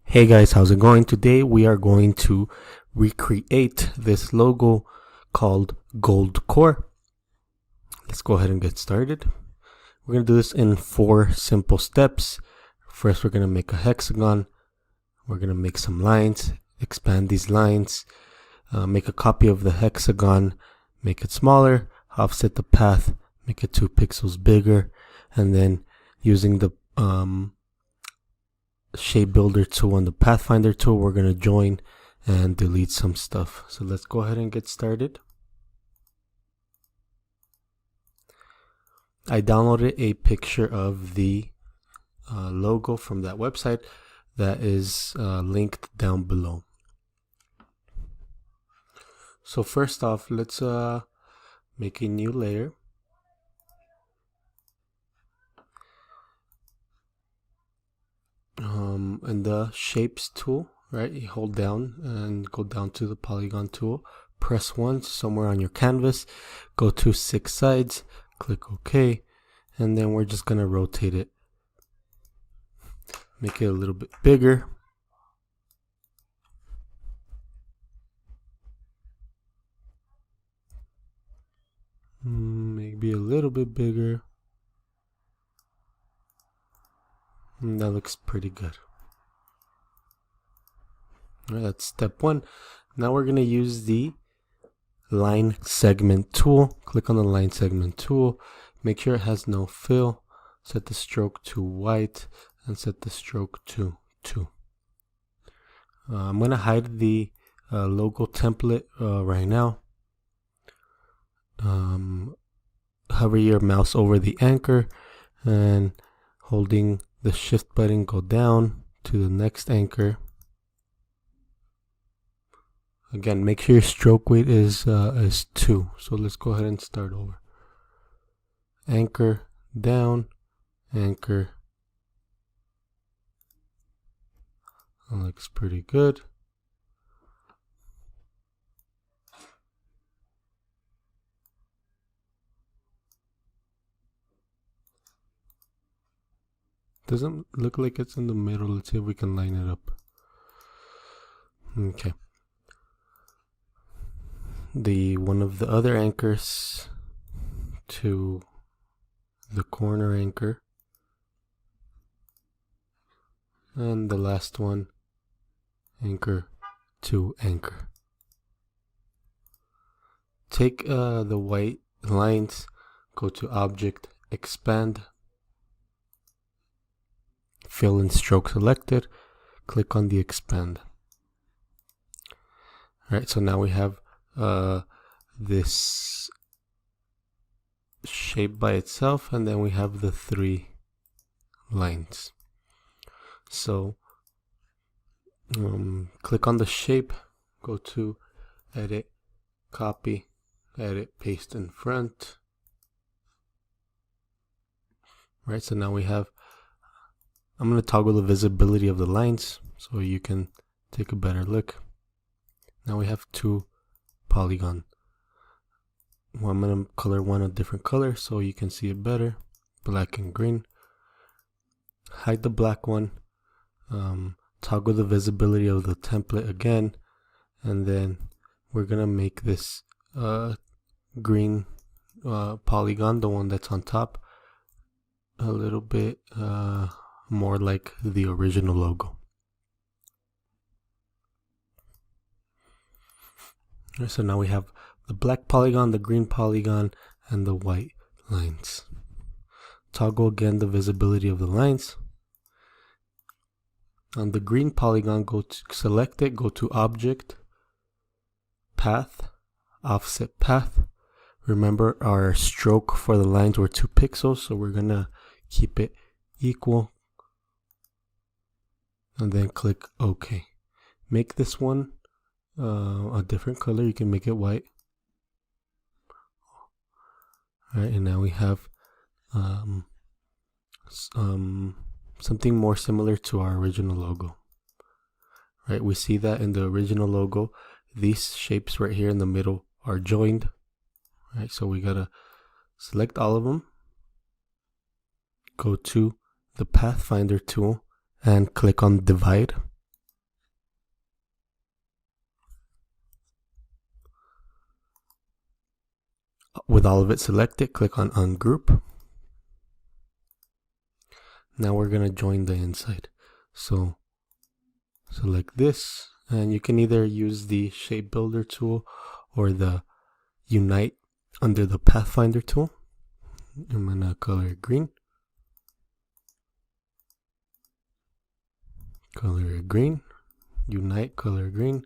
Hey guys, how's it going? Today we are going to recreate this logo called Gold Core. Let's go ahead and get started. We're going to do this in 4 simple steps. First, we're going to make a hexagon. We're going to make some lines, expand these lines, make a copy of the hexagon, make it smaller, offset the path, make it 2 pixels bigger, and then using the shape builder tool and the pathfinder tool, we're going to join and delete some stuff. So let's go ahead and get started. I downloaded a picture of the logo from that website that is linked down below. So first off, let's make a new layer. And the shapes tool, right, you hold down and go down to the polygon tool, press once somewhere on your canvas, go to 6 sides, click OK, and then we're just gonna rotate it, make it a little bit bigger, maybe a little bit bigger. That looks pretty good. All right, that's step 1. Now we're going to use the line segment tool. Click on the line segment tool. Make sure it has no fill. Set the stroke to white and set the stroke to 2. I'm going to hide the logo template right now. Hover your mouse over the anchor and holding the shift button, go down to the next anchor. Again, make sure your stroke weight is 2. So let's go ahead and start over. Anchor, down, anchor. That looks pretty good. Doesn't look like it's in the middle. Let's see if we can line it up. Okay. One of the other anchors to the corner anchor, and the last one, anchor to anchor. Take the white lines, go to Object, Expand, Fill and Stroke selected, click on the Expand. Alright, so now we have this shape by itself, and then we have the 3 lines. So click on the shape, go to Edit, Copy, Edit, Paste in front. Right, so now we have, I'm going to toggle the visibility of the lines so you can take a better look. Now we have 2 polygon. Well, I'm going to color one a different color so you can see it better, black and green. Hide the black one, toggle the visibility of the template again, and then we're going to make this green polygon, the one that's on top, a little bit more like the original logo. So now we have the black polygon, the green polygon, and the white lines. Toggle again the visibility of the lines. On the green polygon, go to select it, go to Object, Path, Offset Path. Remember our stroke for the lines were 2 pixels, so we're gonna keep it equal. And then click OK. Make this one a different color. You can make it white. Alright, and now we have something more similar to our original logo. Right, we see that in the original logo, these shapes right here in the middle are joined. Right, so we gotta select all of them, go to the Pathfinder tool and click on Divide. With all of it selected, click on Ungroup. Now we're going to join the inside. So select this, and you can either use the Shape Builder tool or the Unite under the Pathfinder tool. I'm going to color it green. Color it green. Unite, color green.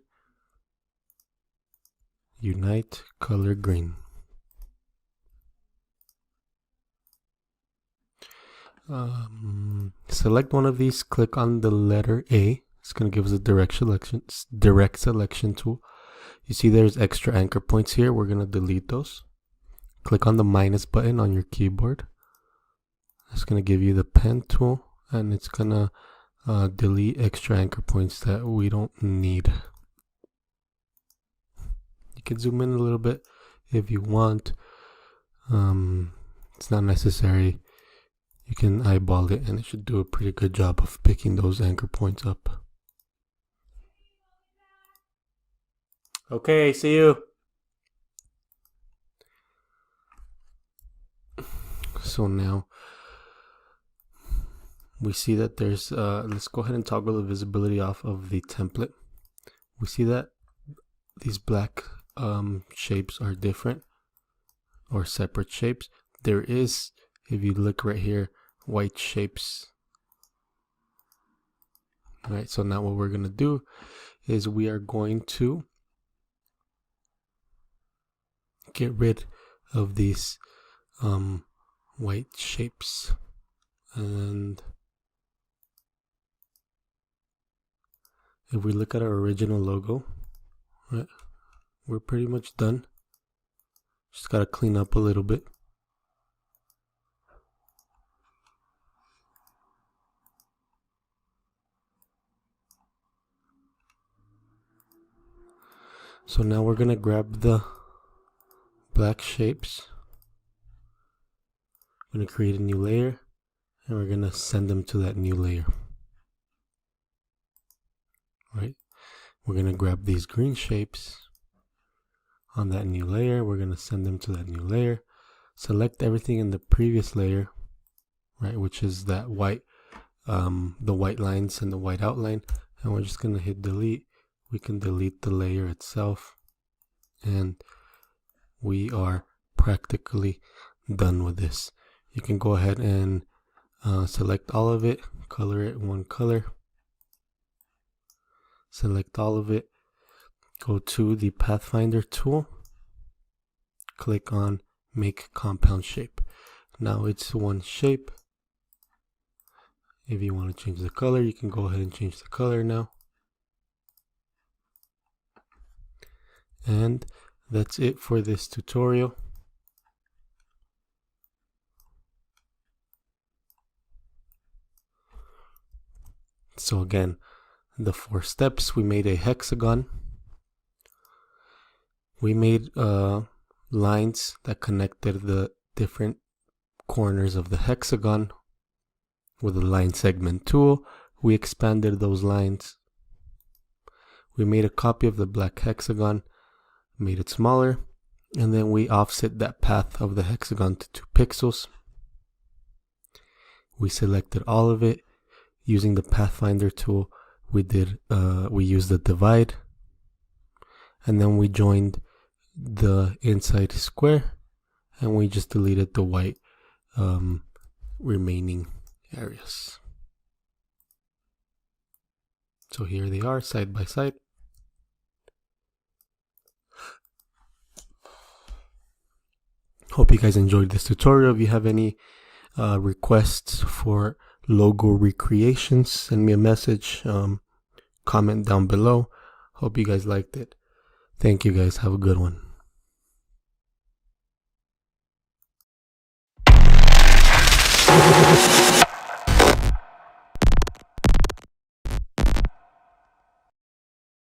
Unite, color green. Select one of these, click on the letter A. It's going to give us a direct selection tool. You see there's extra anchor points here. We're going to delete those. Click on the minus button on your keyboard. It's going to give you the pen tool, and it's going to delete extra anchor points that we don't need. You can zoom in a little bit if you want. It's not necessary. You can eyeball it, and it should do a pretty good job of picking those anchor points up. Okay, see you. So now we see that there's, let's go ahead and toggle the visibility off of the template. We see that these black shapes are different or separate shapes. There is, if you look right here, white shapes. All right, so now what we're going to do is we are going to get rid of these white shapes, and if we look at our original logo, right, we're pretty much done. Just got to clean up a little bit. So now we're going to grab the black shapes. We're going to create a new layer, and we're going to send them to that new layer. Right? We're going to grab these green shapes on that new layer. We're going to send them to that new layer. Select everything in the previous layer, right, which is that white, the white lines and the white outline, and we're just going to hit delete. We can delete the layer itself, and we are practically done with this. You can go ahead and select all of it, color it one color, select all of it, go to the Pathfinder tool, click on Make Compound Shape. Now it's one shape. If you want to change the color, you can go ahead and change the color now. And that's it for this tutorial. So again, the 4 steps: we made a hexagon. We made lines that connected the different corners of the hexagon with the line segment tool. We expanded those lines. We made a copy of the black hexagon, made it smaller, and then we offset that path of the hexagon to 2 pixels. We selected all of it using the Pathfinder tool. We used the divide, and then we joined the inside square, and we just deleted the white remaining areas. So here they are, side by side. Hope you guys enjoyed this tutorial. If you have any requests for logo recreations, send me a message, comment down below. Hope you guys liked it. Thank you guys. Have a good one.